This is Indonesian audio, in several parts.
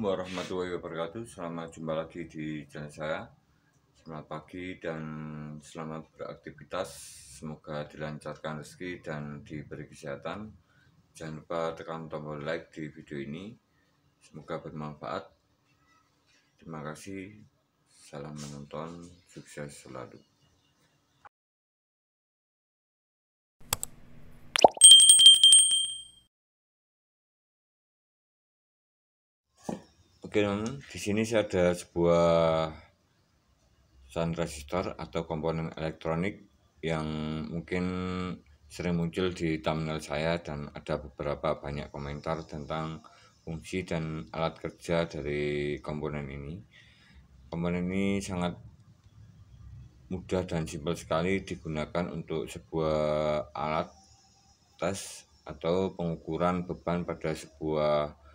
warahmatullahi wabarakatuh. Selamat jumpa lagi di channel saya. Selamat pagi dan selamat beraktivitas. Semoga dilancarkan rezeki dan diberi kesehatan. Jangan lupa tekan tombol like di video ini. Semoga bermanfaat. Terima kasih. Salam menonton. Sukses selalu. Oke teman, di sini saya ada sebuah sound resistor atau komponen elektronik yang mungkin sering muncul di thumbnail saya, dan ada beberapa banyak komentar tentang fungsi dan alat kerja dari komponen ini. Komponen ini sangat mudah dan simpel sekali digunakan untuk sebuah alat tes atau pengukuran beban pada sebuah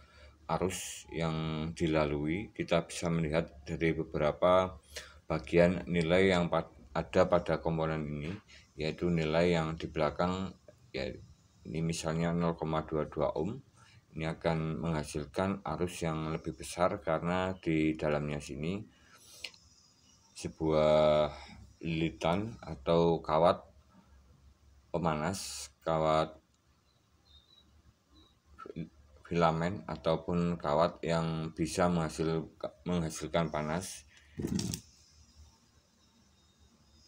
arus yang dilalui. Kita bisa melihat dari beberapa bagian nilai yang ada pada komponen ini, yaitu nilai yang di belakang, ya ini misalnya 0,22 ohm. Ini akan menghasilkan arus yang lebih besar karena di dalamnya sini sebuah lilitan atau kawat pemanas, kawat filamen ataupun kawat yang bisa menghasilkan panas.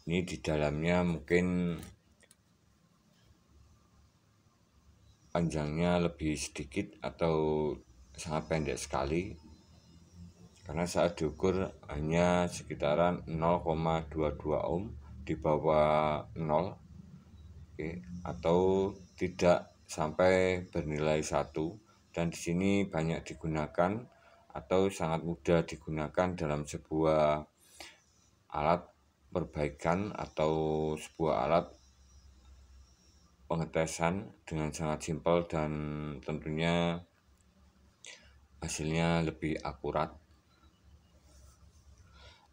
Ini di dalamnya mungkin panjangnya lebih sedikit atau sangat pendek sekali, karena saat diukur hanya sekitaran 0,22 ohm, di bawah 0, atau tidak sampai bernilai 1. Dan di sini banyak digunakan atau sangat mudah digunakan dalam sebuah alat perbaikan atau sebuah alat pengetesan dengan sangat simpel dan tentunya hasilnya lebih akurat.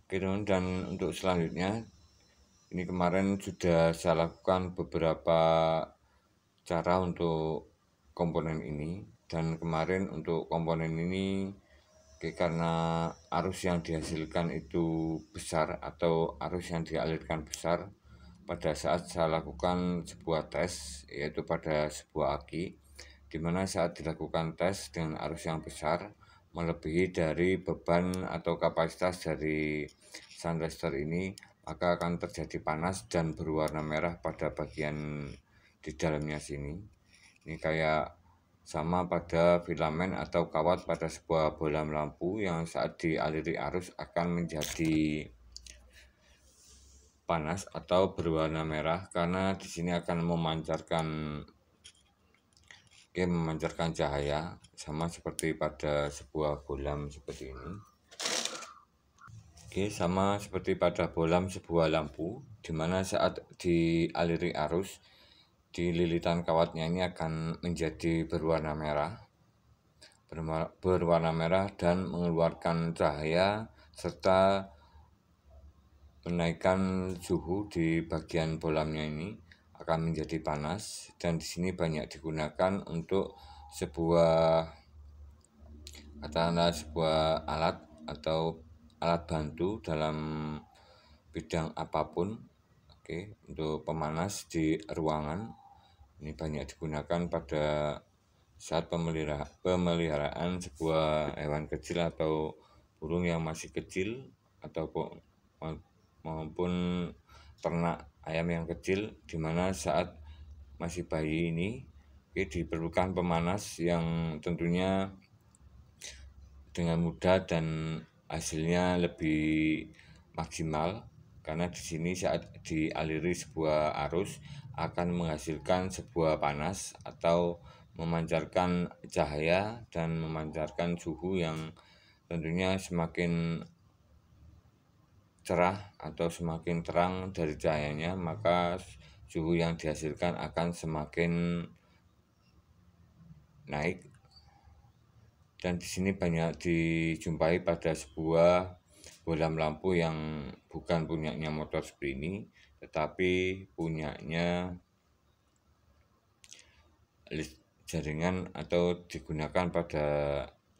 Oke teman, dan untuk selanjutnya, ini kemarin sudah saya lakukan beberapa cara untuk komponen ini, dan kemarin untuk komponen ini karena arus yang dihasilkan itu besar atau arus yang dialirkan besar, pada saat saya lakukan sebuah tes, yaitu pada sebuah aki, dimana saat dilakukan tes dengan arus yang besar melebihi dari beban atau kapasitas dari sound resistor ini, maka akan terjadi panas dan berwarna merah pada bagian di dalamnya sini. Ini kayak sama pada filamen atau kawat pada sebuah bohlam lampu yang saat dialiri arus akan menjadi panas atau berwarna merah, karena di sini akan memancarkan cahaya sama seperti pada sebuah bohlam seperti ini. Sama seperti pada bohlam sebuah lampu, dimana saat dialiri arus di lilitan kawatnya ini akan menjadi berwarna merah dan mengeluarkan cahaya serta menaikkan suhu di bagian bohlamnya ini akan menjadi panas. Dan di sini banyak digunakan untuk sebuah alat atau alat bantu dalam bidang apapun. Untuk pemanas di ruangan ini banyak digunakan pada saat pemeliharaan sebuah hewan kecil atau burung yang masih kecil, maupun ternak ayam yang kecil, dimana saat masih bayi ini diperlukan pemanas yang tentunya dengan mudah dan hasilnya lebih maksimal, karena di sini saat dialiri sebuah arus akan menghasilkan sebuah panas atau memancarkan cahaya dan memancarkan suhu yang tentunya semakin cerah atau semakin terang dari cahayanya, maka suhu yang dihasilkan akan semakin naik. Dan di sini banyak dijumpai pada sebuah bohlam lampu yang bukan punyanya motor seperti ini, tetapi punyanya jaringan atau digunakan pada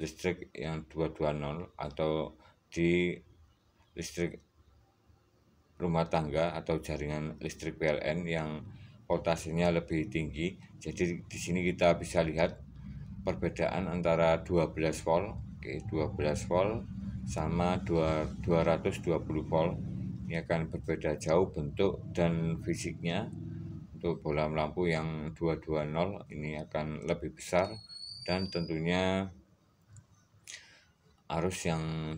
listrik yang 220 atau di listrik rumah tangga atau jaringan listrik PLN yang voltasenya lebih tinggi. Jadi di sini kita bisa lihat perbedaan antara 12 volt, 12 volt sama 220 volt. Ini akan berbeda jauh bentuk dan fisiknya. Untuk bohlam lampu yang 220 ini akan lebih besar dan tentunya arus yang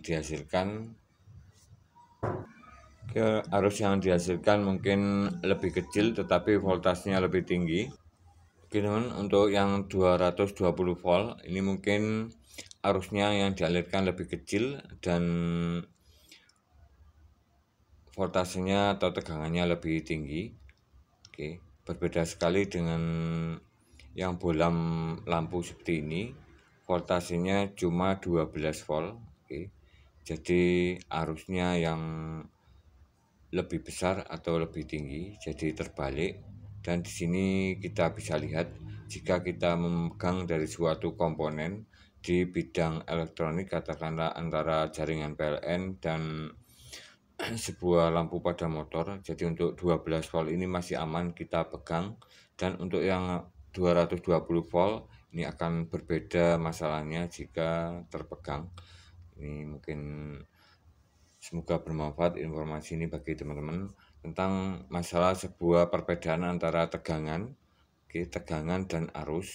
dihasilkan mungkin lebih kecil tetapi voltasenya lebih tinggi. Oke teman, untuk yang 220 volt ini mungkin arusnya yang dialirkan lebih kecil dan voltasenya atau tegangannya lebih tinggi. Oke, berbeda sekali dengan yang bohlam lampu seperti ini. Voltasenya cuma 12 volt. Oke. Jadi arusnya yang lebih besar atau lebih tinggi, jadi terbalik. Dan di sini kita bisa lihat jika kita memegang dari suatu komponen di bidang elektronik, katakanlah antara jaringan PLN dan sebuah lampu pada motor. Jadi untuk 12 volt ini masih aman kita pegang, dan untuk yang 220 volt ini akan berbeda masalahnya jika terpegang. Ini mungkin semoga bermanfaat informasi ini bagi teman-teman tentang masalah sebuah perbedaan antara tegangan, tegangan dan arus,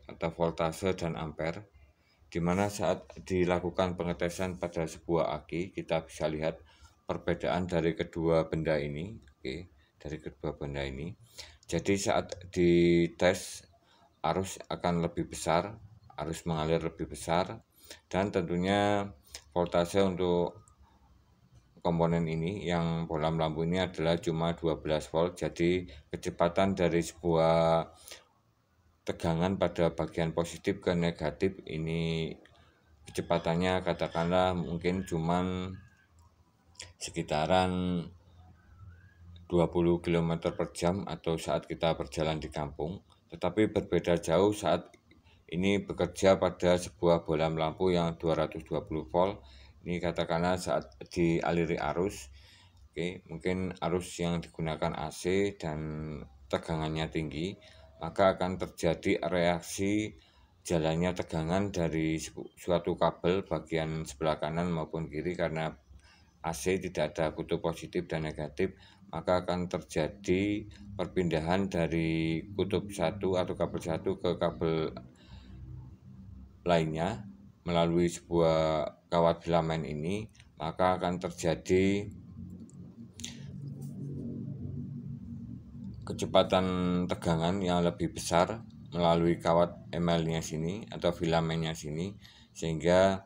atau voltase dan ampere. Di mana saat dilakukan pengetesan pada sebuah aki, kita bisa lihat perbedaan dari kedua benda ini, Jadi saat dites arus akan lebih besar, arus mengalir lebih besar, dan tentunya voltase untuk komponen ini yang bohlam lampu ini adalah cuma 12 volt. Jadi kecepatan dari sebuah tegangan pada bagian positif ke negatif ini kecepatannya katakanlah mungkin cuman sekitaran 20 km per jam atau saat kita berjalan di kampung. Tetapi berbeda jauh saat ini bekerja pada sebuah bohlam lampu yang 220 volt. Ini katakanlah saat dialiri arus, mungkin arus yang digunakan AC dan tegangannya tinggi, maka akan terjadi reaksi jalannya tegangan dari suatu kabel bagian sebelah kanan maupun kiri. Karena AC tidak ada kutub positif dan negatif, maka akan terjadi perpindahan dari kutub satu atau kabel satu ke kabel lainnya melalui sebuah kawat filamen ini, maka akan terjadi kecepatan tegangan yang lebih besar melalui kawat emalnya sini atau filamennya sini, sehingga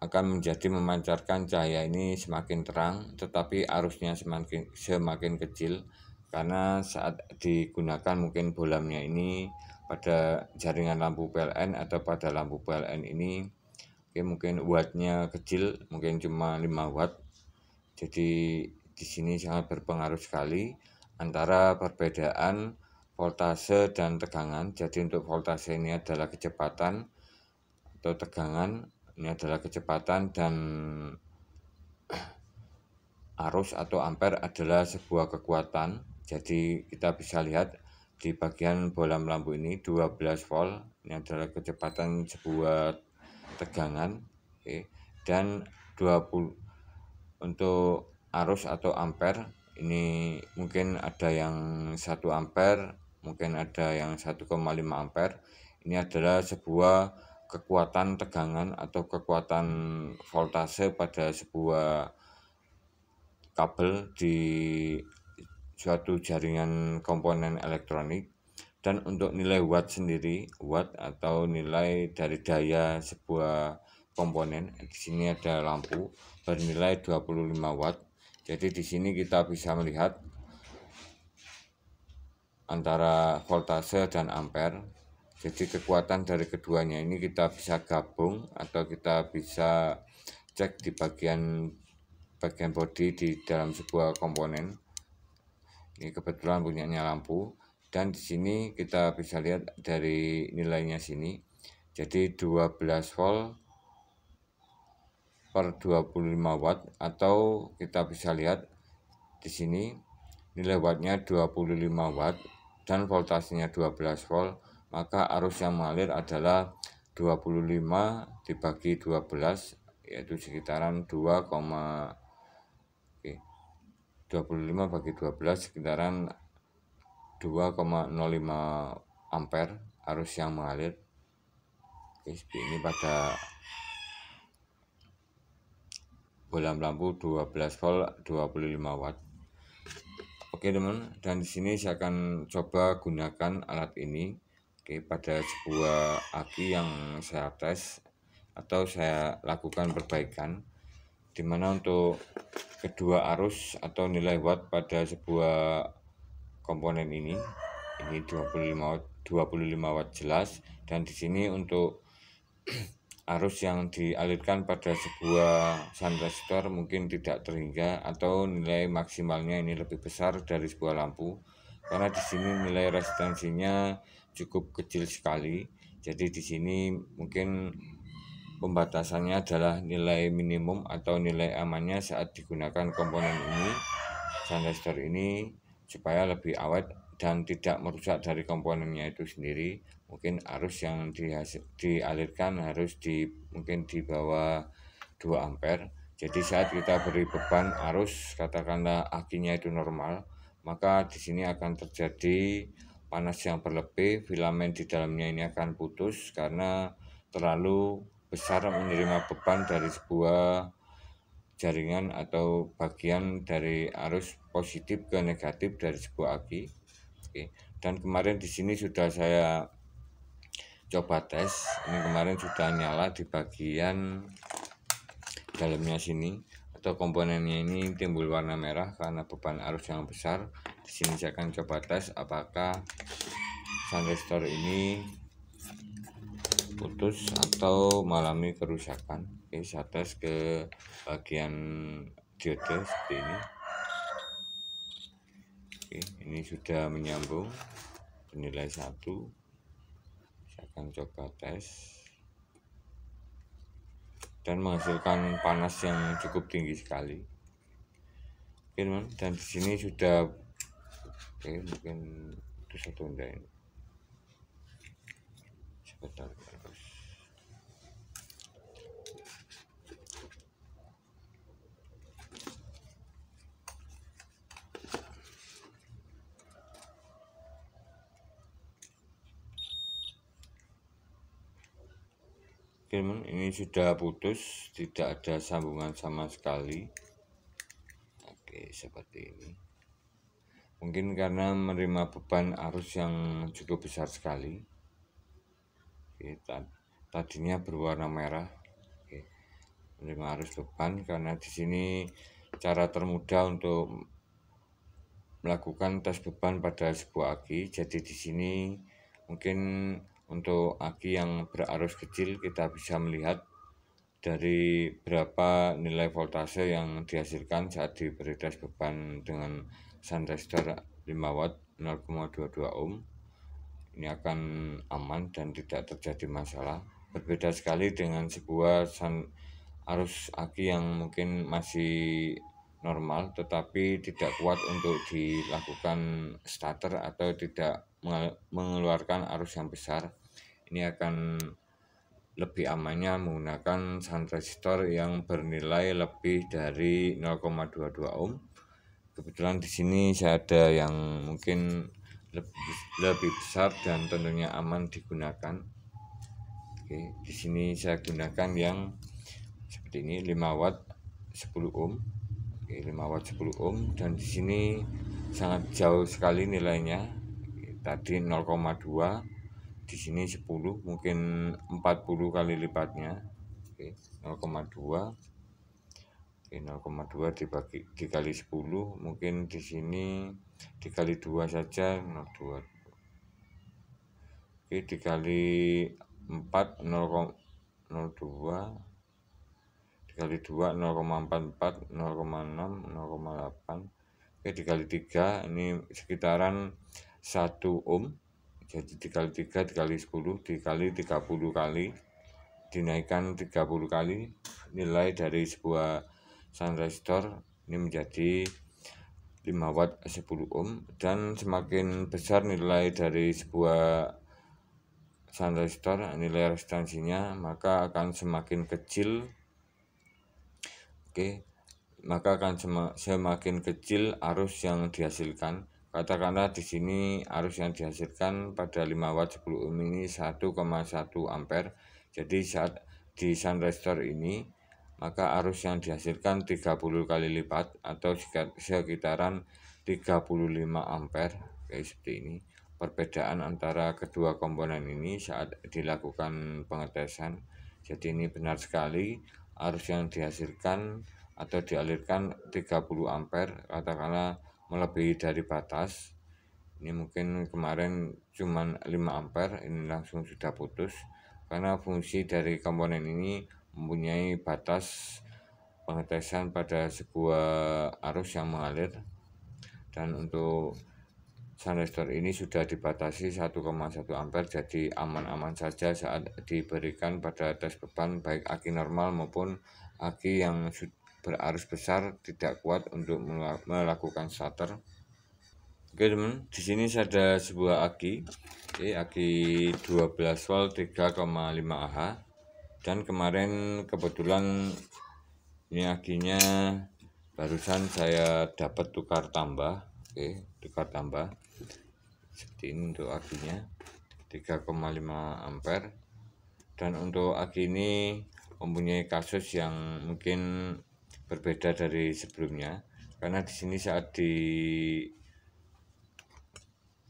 akan menjadi memancarkan cahaya ini semakin terang, tetapi arusnya semakin kecil karena saat digunakan mungkin bohlamnya ini pada jaringan lampu PLN atau pada lampu PLN ini mungkin wattnya kecil, mungkin cuma 5 watt. Jadi di sini sangat berpengaruh sekali antara perbedaan voltase dan tegangan. Jadi untuk voltase ini adalah kecepatan, atau tegangan ini adalah kecepatan, dan arus atau ampere adalah sebuah kekuatan. Jadi kita bisa lihat di bagian bohlam lampu ini 12 volt ini adalah kecepatan sebuah tegangan, dan 20 untuk arus atau ampere ini mungkin ada yang 1 ampere, mungkin ada yang 1,5 ampere. Ini adalah sebuah kekuatan tegangan atau kekuatan voltase pada sebuah kabel di suatu jaringan komponen elektronik. Dan untuk nilai watt sendiri, watt atau nilai dari daya sebuah komponen, di sini ada lampu bernilai 25 watt. Jadi di sini kita bisa melihat antara voltase dan ampere. Jadi kekuatan dari keduanya ini kita bisa gabung atau kita bisa cek di bagian bodi di dalam sebuah komponen. Ini kebetulan punyanya lampu, dan di sini kita bisa lihat dari nilainya sini. Jadi 12 volt per 25 watt, atau kita bisa lihat di sini nilai wattnya 25 watt dan voltasenya 12 volt, maka arus yang mengalir adalah 25 dibagi 12, yaitu sekitaran 25 bagi 12 sekitaran 2,05 ampere arus yang mengalir. Seperti ini pada bola lampu 12 volt 25 watt. Oke teman, dan di sini saya akan coba gunakan alat ini pada sebuah aki yang saya tes atau saya lakukan perbaikan, dimana untuk kedua arus atau nilai watt pada sebuah komponen ini 25 watt jelas, dan di sini untuk arus yang dialirkan pada sebuah shunt resistor mungkin tidak terhingga atau nilai maksimalnya ini lebih besar dari sebuah lampu, karena di sini nilai resistensinya cukup kecil sekali. Jadi di sini mungkin pembatasannya adalah nilai minimum atau nilai amannya saat digunakan komponen ini, shunt resistor ini, supaya lebih awet dan tidak merusak dari komponennya itu sendiri. Mungkin arus yang dialirkan harus mungkin di bawah 2 ampere. Jadi saat kita beri beban arus, katakanlah akinya itu normal, maka di sini akan terjadi panas yang berlebih, filamen di dalamnya ini akan putus karena terlalu besar menerima beban dari sebuah jaringan atau bagian dari arus positif ke negatif dari sebuah aki. Dan kemarin di sini sudah saya coba tes, ini kemarin sudah nyala di bagian dalamnya sini atau komponennya ini timbul warna merah karena beban arus yang besar. Di sini saya akan coba tes apakah shunt resistor ini putus atau mengalami kerusakan. Saya tes ke bagian diode seperti ini. Ini sudah menyambung bernilai 1. Saya akan coba tes dan menghasilkan panas yang cukup tinggi sekali. Dan di sini sudah mungkin itu satu ini sebentar terus. Ini sudah putus, tidak ada sambungan sama sekali. Oke, seperti ini. Mungkin karena menerima beban arus yang cukup besar sekali. Tadinya berwarna merah. Menerima arus beban, karena di sini cara termudah untuk melakukan tes beban pada sebuah aki. Jadi di sini mungkin untuk aki yang berarus kecil kita bisa melihat dari berapa nilai voltase yang dihasilkan saat diberi tes beban dengan shunt resistor 5 watt 0,22 ohm. Ini akan aman dan tidak terjadi masalah. Berbeda sekali dengan sebuah arus aki yang mungkin masih normal tetapi tidak kuat untuk dilakukan starter atau tidak mengeluarkan arus yang besar. Ini akan lebih amannya menggunakan shunt resistor yang bernilai lebih dari 0,22 ohm. Kebetulan di sini saya ada yang mungkin lebih besar dan tentunya aman digunakan. Di sini saya gunakan yang seperti ini 5 watt 10 ohm. 5 watt 10 ohm, dan di sini sangat jauh sekali nilainya. Tadi 0,2, di sini 10, mungkin 40 kali lipatnya. 0,2 dikali 10, mungkin di sini dikali 2 saja 0,2. Dikali 4 0,02, dikali 2 0,44, 0,6, 0,8. Dikali 3 ini sekitaran 1 ohm. jadi dikali 3 dikali 10 dikali 30 kali, dinaikkan 30 kali nilai dari sebuah shunt resistor ini menjadi 5 watt 10 ohm, dan semakin besar nilai dari sebuah shunt resistor, nilai resistansinya, maka akan semakin kecil. Maka akan semakin kecil arus yang dihasilkan. Katakanlah di sini arus yang dihasilkan pada 5 watt 10 ohm ini 1,1 ampere. Jadi saat di shunt resistor ini, maka arus yang dihasilkan 30 kali lipat atau sekitaran 35 ampere. Seperti ini perbedaan antara kedua komponen ini saat dilakukan pengetesan. Jadi ini benar sekali, arus yang dihasilkan atau dialirkan 30 ampere, katakanlah melebihi dari batas. Ini mungkin kemarin cuman 5 ampere, ini langsung sudah putus karena fungsi dari komponen ini mempunyai batas pengetesan pada sebuah arus yang mengalir. Dan untuk shunt resistor ini sudah dibatasi 1,1 ampere, jadi aman-aman saja saat diberikan pada tes beban baik aki normal maupun aki yang berarus besar tidak kuat untuk melakukan starter. Oke teman, di sini ada sebuah aki, aki 12 volt 3,5 Ah, dan kemarin kebetulan ini akinya barusan saya dapat tukar tambah. Tukar tambah seperti ini untuk akinya 3,5 ampere, dan untuk aki ini mempunyai kasus yang mungkin berbeda dari sebelumnya, karena di sini saat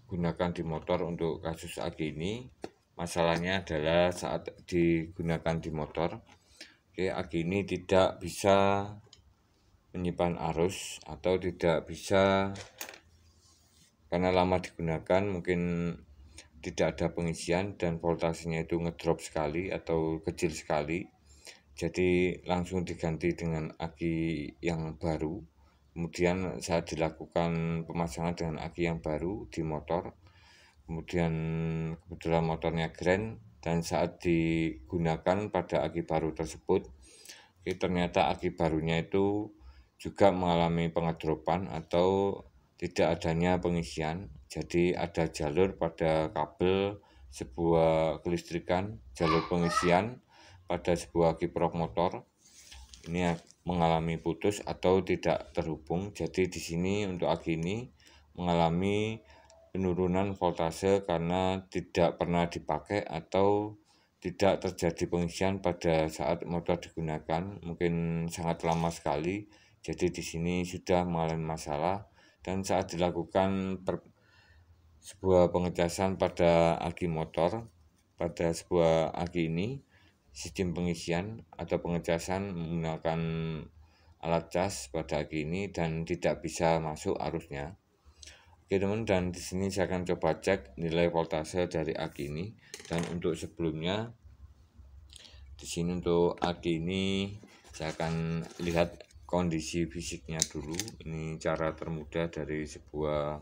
digunakan di motor untuk kasus aki ini, masalahnya adalah saat digunakan di motor, aki ini tidak bisa menyimpan arus atau tidak bisa, karena lama digunakan mungkin tidak ada pengisian dan voltasenya itu ngedrop sekali atau kecil sekali. Jadi langsung diganti dengan aki yang baru. Kemudian saat dilakukan pemasangan dengan aki yang baru di motor, kemudian kebetulan motornya grand, dan saat digunakan pada aki baru tersebut, ternyata aki barunya itu juga mengalami pengedropan atau tidak adanya pengisian. Jadi ada jalur pada kabel sebuah kelistrikan, jalur pengisian pada sebuah kiprok motor ini mengalami putus atau tidak terhubung. Jadi di sini untuk aki ini mengalami penurunan voltase karena tidak pernah dipakai atau tidak terjadi pengisian pada saat motor digunakan, mungkin sangat lama sekali. Jadi di sini sudah mengalami masalah, dan saat dilakukan sebuah pengecasan pada aki motor, pada sebuah aki ini, sistem pengisian atau pengecasan menggunakan alat cas pada aki ini dan tidak bisa masuk arusnya. Oke teman, dan di sini saya akan coba cek nilai voltase dari aki ini. Dan untuk sebelumnya, di sini untuk aki ini saya akan lihat kondisi fisiknya dulu. Ini cara termudah dari sebuah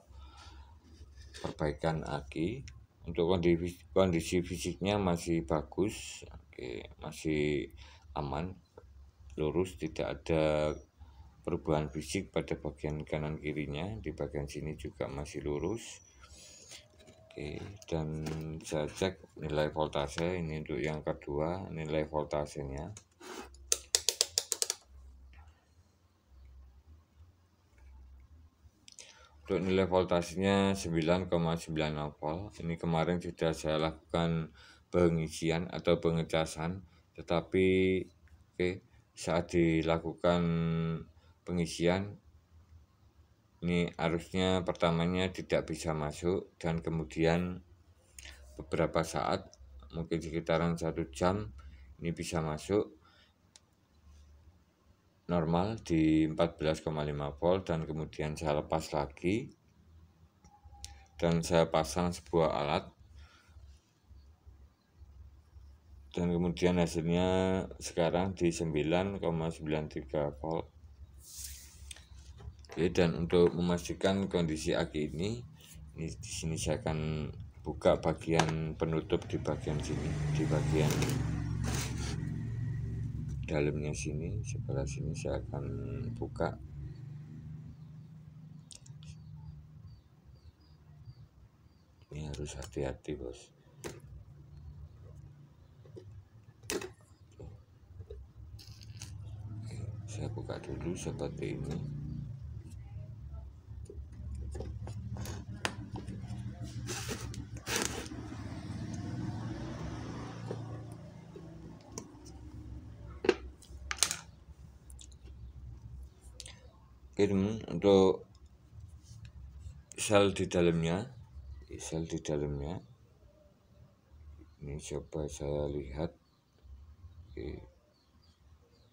perbaikan aki. Untuk kondisi fisiknya masih bagus, masih aman, lurus, tidak ada perubahan fisik pada bagian kanan kirinya. Di bagian sini juga masih lurus. Dan saya cek nilai voltase ini untuk yang kedua, nilai voltasenya. Untuk nilai voltasenya 9,9 volt. Ini kemarin sudah saya lakukan pengisian atau pengecasan, tetapi saat dilakukan pengisian ini arusnya pertamanya tidak bisa masuk, dan kemudian beberapa saat, mungkin sekitaran 1 jam, ini bisa masuk normal di 14,5 volt, dan kemudian saya lepas lagi dan saya pasang sebuah alat, dan kemudian hasilnya sekarang di 9,93 volt. Dan untuk memastikan kondisi aki ini di sini saya akan buka bagian penutup di bagian sini, di bagian dalamnya sini, sebelah sini saya akan buka. Ini harus hati-hati, bos. Saya buka dulu seperti ini. Oke teman, untuk sel di dalamnya ini coba saya lihat. Oke,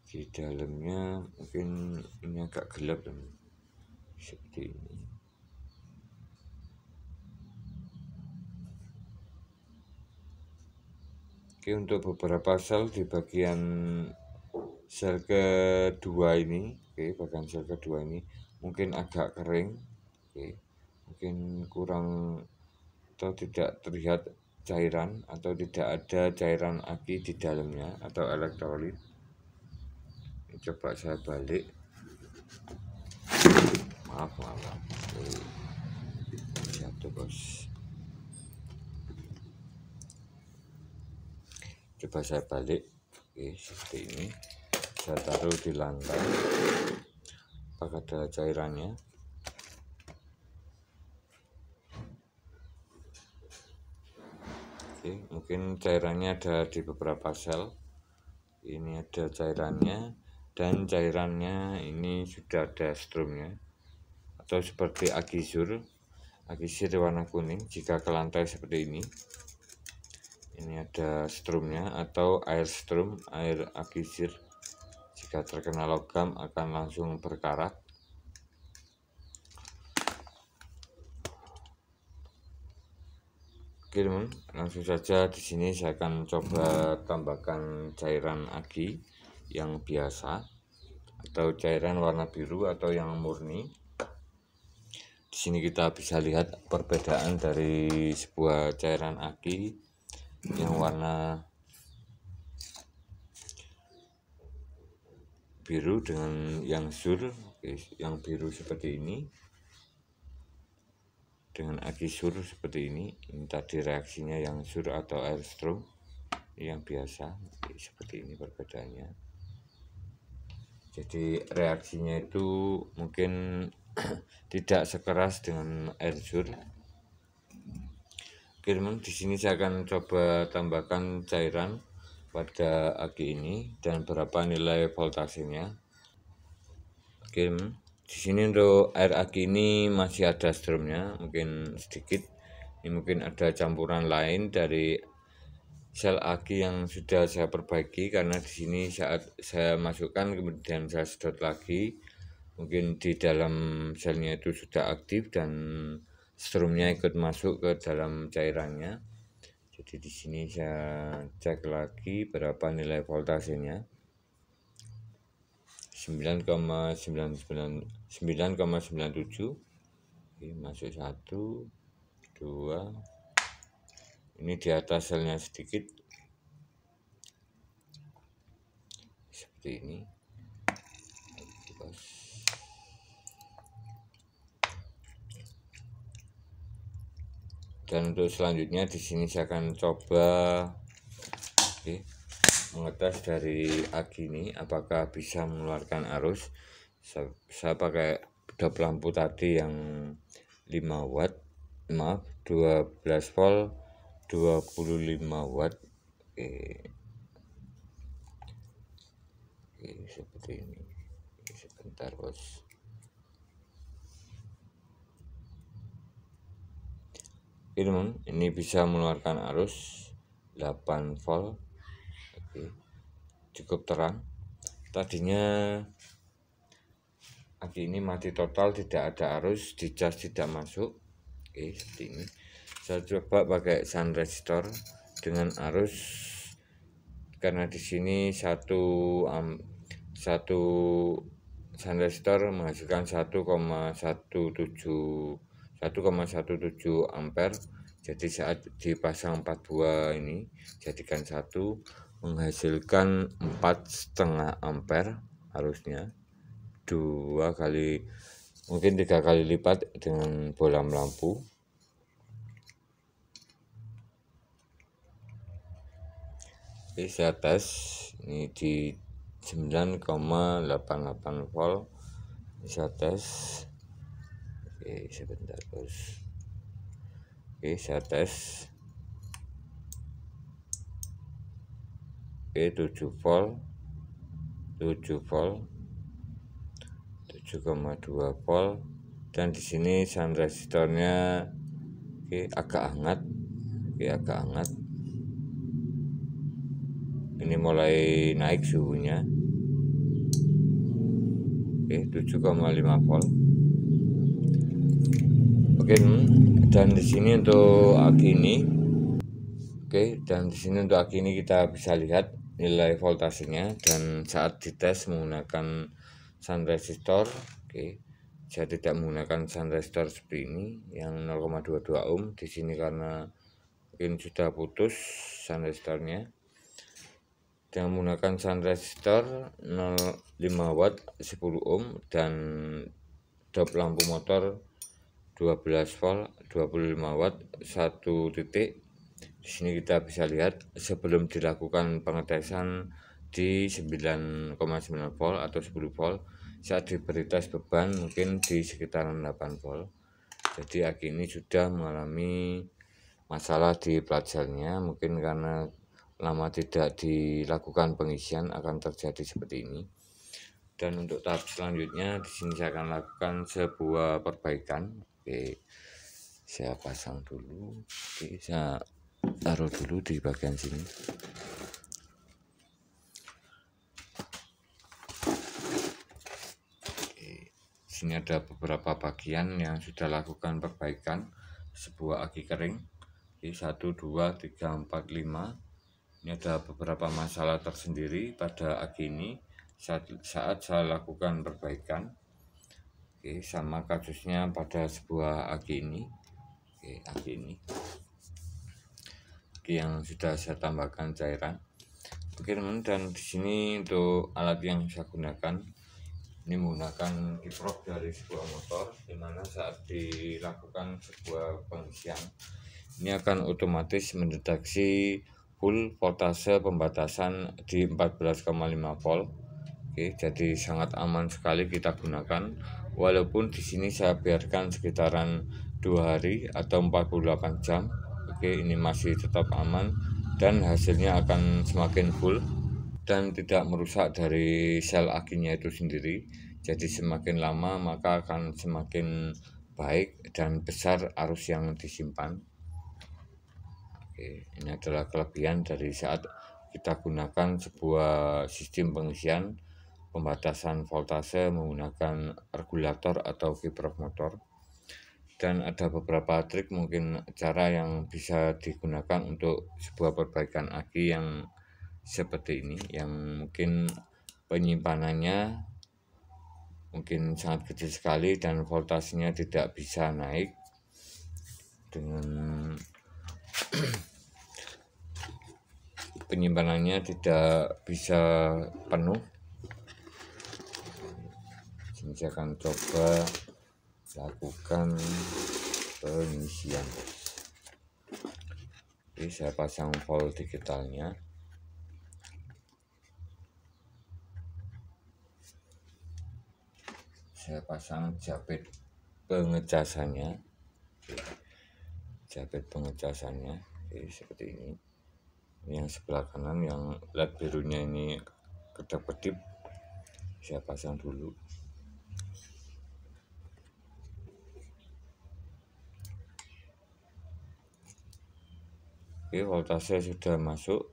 di dalamnya mungkin ini agak gelap teman, seperti ini. Oke, untuk beberapa sel di bagian sel kedua ini, bagian sel kedua ini mungkin agak kering, mungkin kurang atau tidak terlihat cairan atau tidak ada cairan aki di dalamnya atau elektrolit. Coba saya balik, maaf jatuh, bos. Coba saya balik, seperti ini. Saya taruh di lantai, apakah ada cairannya. Mungkin cairannya ada di beberapa sel. Ini ada cairannya, dan cairannya ini sudah ada strumnya, atau seperti agisir warna kuning. Jika ke lantai seperti ini ada strumnya atau air strum, air agisir. Jika terkena logam akan langsung berkarat. Oke teman, langsung saja di sini saya akan coba tambahkan cairan aki yang biasa atau cairan warna biru atau yang murni. Di sini kita bisa lihat perbedaan dari sebuah cairan aki yang warna biru dengan yang sur, yang biru seperti ini, dengan aki sur seperti ini tadi reaksinya yang sur atau air strum, yang biasa seperti ini perbedaannya. Jadi reaksinya itu mungkin tidak sekeras dengan air sur. Oke teman, di sini saya akan coba tambahkan cairan pada aki ini dan berapa nilai voltasenya. Oke teman, di sini untuk air aki ini masih ada strumnya, mungkin sedikit. Ini mungkin ada campuran lain dari sel aki yang sudah saya perbaiki, karena di sini saat saya masukkan kemudian saya sedot lagi, mungkin di dalam selnya itu sudah aktif dan strumnya ikut masuk ke dalam cairannya. Jadi di sini saya cek lagi berapa nilai voltasenya. 9,97. Masuk 1, 2. Ini di atas selnya sedikit seperti ini. Dan untuk selanjutnya di sini saya akan coba mengetes dari aki ini apakah bisa mengeluarkan arus. Saya pakai dop lampu tadi yang 5 watt, 12 volt 25 watt. Seperti ini. Sebentar, bos. Oke teman, ini bisa mengeluarkan arus 8 volt. Cukup terang. Tadinya aki ini mati total, tidak ada arus, dicas tidak masuk. Seperti ini. Saya coba pakai sun resistor dengan arus, karena di sini satu sun resistor menghasilkan 1,17 ampere, Jadi saat dipasang 4 buah ini jadikan satu, menghasilkan 4,5 ampere arusnya, 2 kali mungkin 3 kali lipat dengan bohlam lampu. Oke, saya tes ini di 9,88 volt. Saya tes. Oke, sebentar terus. Oke, saya tes. Oke, 7 volt, 7 volt, 7,2 volt, dan di sini sun resistornya agak hangat. Agak hangat. Ini mulai naik suhunya. 7,5 volt. Dan di sini untuk aki ini. Dan di sini untuk aki ini kita bisa lihat nilai voltasenya, dan saat dites menggunakan sun resistor, saya tidak menggunakan sun resistor seperti ini yang 0,22 ohm. Di sini karena mungkin sudah putus sun resistornya, dengan menggunakan sun resistor 0,5 watt 10 ohm dan dop lampu motor 12 volt 25 watt 1 titik. Di sini kita bisa lihat sebelum dilakukan pengetesan di 9,9 volt atau 10 volt, saat diberi tes beban mungkin di sekitaran 8 volt. Jadi aki ini sudah mengalami masalah di plat selnya, mungkin karena lama tidak dilakukan pengisian akan terjadi seperti ini. Dan untuk tahap selanjutnya di sini saya akan lakukan sebuah perbaikan. Saya pasang dulu. Saya taruh dulu di bagian sini. Sini ada beberapa bagian yang sudah lakukan perbaikan sebuah aki kering. 1, 2, 3, 4, 5. Ini ada beberapa masalah tersendiri pada aki ini saat saya lakukan perbaikan. Sama kasusnya pada sebuah aki ini. Aki ini yang sudah saya tambahkan cairan. Dan di sini untuk alat yang saya gunakan ini menggunakan kiprok dari sebuah motor, dimana saat dilakukan sebuah pengisian ini akan otomatis mendeteksi full voltase pembatasan di 14,5 volt. Jadi sangat aman sekali kita gunakan, walaupun di sini saya biarkan sekitaran 2 hari atau 48 jam. Ini masih tetap aman dan hasilnya akan semakin full dan tidak merusak dari sel akinya itu sendiri. Jadi semakin lama maka akan semakin baik dan besar arus yang disimpan. Ini adalah kelebihan dari saat kita gunakan sebuah sistem pengisian pembatasan voltase menggunakan regulator atau kiprok motor. Dan ada beberapa trik, mungkin cara yang bisa digunakan untuk sebuah perbaikan aki yang seperti ini, yang mungkin penyimpanannya mungkin sangat kecil sekali dan voltasenya tidak bisa naik dengan penyimpanannya tidak bisa penuh. Jadi saya akan coba lakukan pengisian. Saya pasang volt digitalnya. Saya pasang jabet pengecasannya. Jabet pengecasannya seperti ini. Yang sebelah kanan yang led birunya ini kedap-kedip, saya pasang dulu. Voltase sudah masuk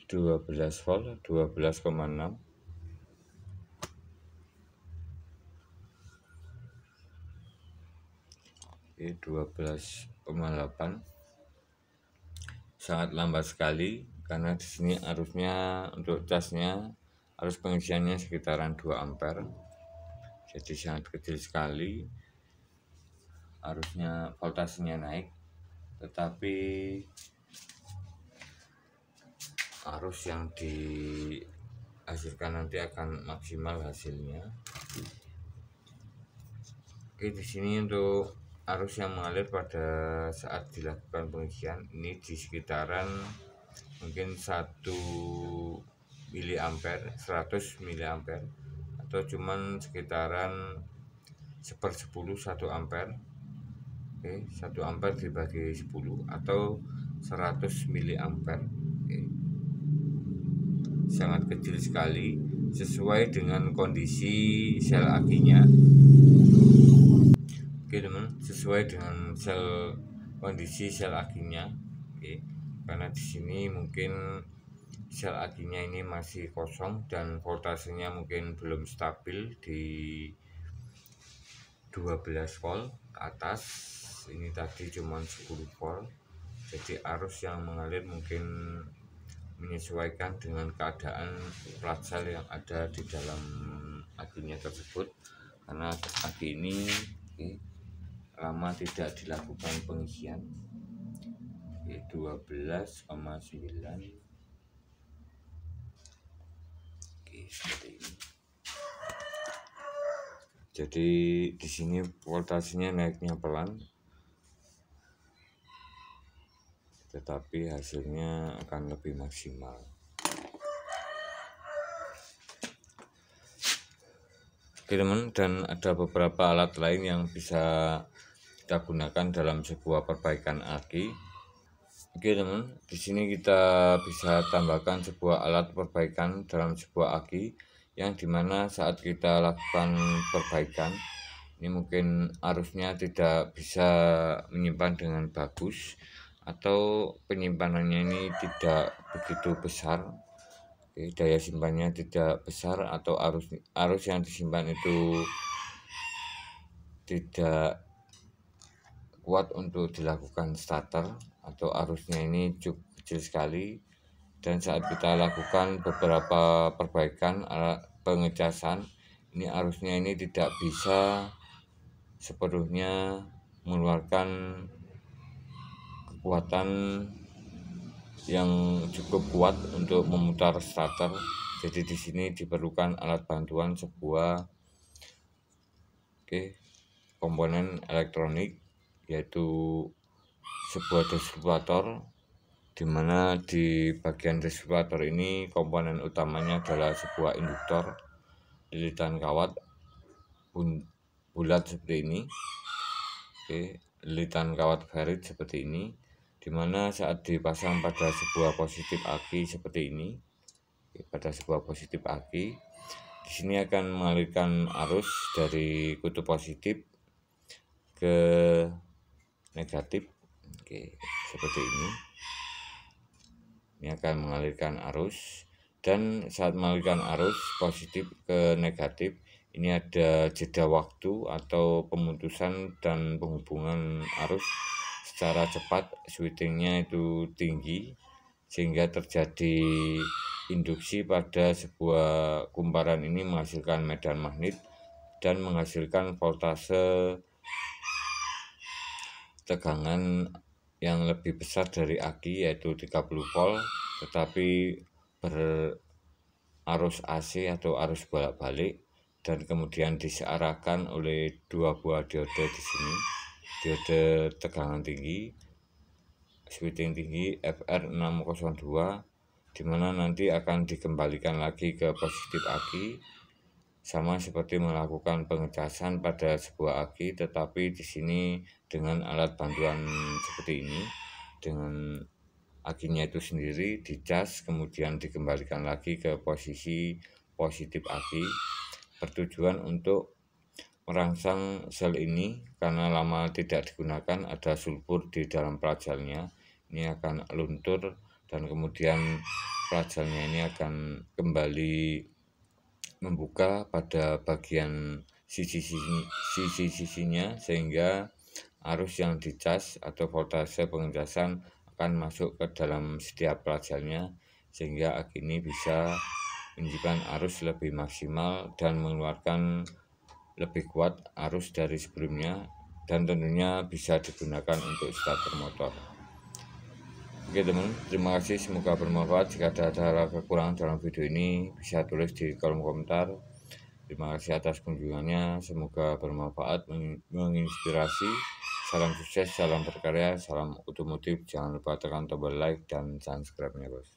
12 volt 12,6. Oke, 12,8. Sangat lambat sekali karena di sini arusnya untuk casnya, arus pengisiannya sekitaran 2 ampere. Jadi sangat kecil sekali arusnya, voltasenya naik. tetapi arus yang dihasilkan nanti akan maksimal hasilnya. Oke, di sini untuk arus yang mengalir pada saat dilakukan pengisian ini di sekitaran mungkin 1 miliampere, 100 miliampere, atau cuman sekitaran 1/10 1 ampere. Oke, 1 ampere dibagi 10 atau 100 miliampere. Oke, sangat kecil sekali sesuai dengan kondisi sel akinya. Oke teman, sesuai dengan kondisi sel akinya. Oke, karena di sini mungkin sel akinya ini masih kosong dan voltasenya mungkin belum stabil di 12 volt ke atas. Ini tadi cuma 10 volt. Jadi arus yang mengalir mungkin menyesuaikan dengan keadaan plat sel yang ada di dalam akinya tersebut, karena aki ini lama tidak dilakukan pengisian. 12,9. Seperti ini. Jadi di sini voltasenya naiknya pelan, tetapi hasilnya akan lebih maksimal. Oke teman, dan ada beberapa alat lain yang bisa kita gunakan dalam sebuah perbaikan aki. Oke teman, di sini kita bisa tambahkan sebuah alat perbaikan dalam sebuah aki, yang dimana saat kita lakukan perbaikan ini mungkin arusnya tidak bisa menyimpan dengan bagus, atau penyimpanannya ini tidak begitu besar. Oke, daya simpannya tidak besar, atau arus yang disimpan itu tidak kuat untuk dilakukan starter, atau arusnya ini cukup kecil sekali. Dan saat kita lakukan beberapa perbaikan alat pengecasan, ini arusnya ini tidak bisa sepenuhnya mengeluarkan kekuatan yang cukup kuat untuk memutar starter. Jadi di sini diperlukan alat bantuan sebuah komponen elektronik, yaitu sebuah distributor, di mana di bagian distributor ini komponen utamanya adalah sebuah induktor lilitan kawat bulat seperti ini. Oke, lilitan kawat ferrit seperti ini, dimana saat dipasang pada sebuah positif aki seperti ini, pada sebuah positif aki, di sini akan mengalirkan arus dari kutub positif ke negatif. Oke, seperti ini. Ini akan mengalirkan arus, dan saat mengalirkan arus positif ke negatif, ini ada jeda waktu atau pemutusan dan penghubungan arus secara cepat. Switchingnya itu tinggi sehingga terjadi induksi pada sebuah kumparan ini, menghasilkan medan magnet dan menghasilkan voltase tegangan yang lebih besar dari aki, yaitu 30 volt, tetapi berarus AC atau arus bolak-balik, dan kemudian disearahkan oleh 2 buah diode di sini, diode tegangan tinggi, switching tinggi FR602, di mana nanti akan dikembalikan lagi ke positif aki, sama seperti melakukan pengecasan pada sebuah aki, tetapi di sini dengan alat bantuan seperti ini, dengan akinya itu sendiri dicas, kemudian dikembalikan lagi ke posisi positif aki, bertujuan untuk merangsang sel ini, karena lama tidak digunakan, ada sulfur di dalam pelajalnya, ini akan luntur, dan kemudian pelajalnya ini akan kembali membuka pada bagian sisi-sisinya, sehingga arus yang dicas atau voltase pengecasan akan masuk ke dalam setiap pelajalnya, sehingga aki ini bisa menyimpan arus lebih maksimal dan mengeluarkan lebih kuat arus dari sebelumnya, dan tentunya bisa digunakan untuk starter motor. Oke teman, terima kasih, semoga bermanfaat. Jika ada kekurangan dalam video ini bisa tulis di kolom komentar. Terima kasih atas kunjungannya, semoga bermanfaat, menginspirasi. Salam sukses, salam berkarya, salam otomotif. Jangan lupa tekan tombol like dan subscribe-nya bos.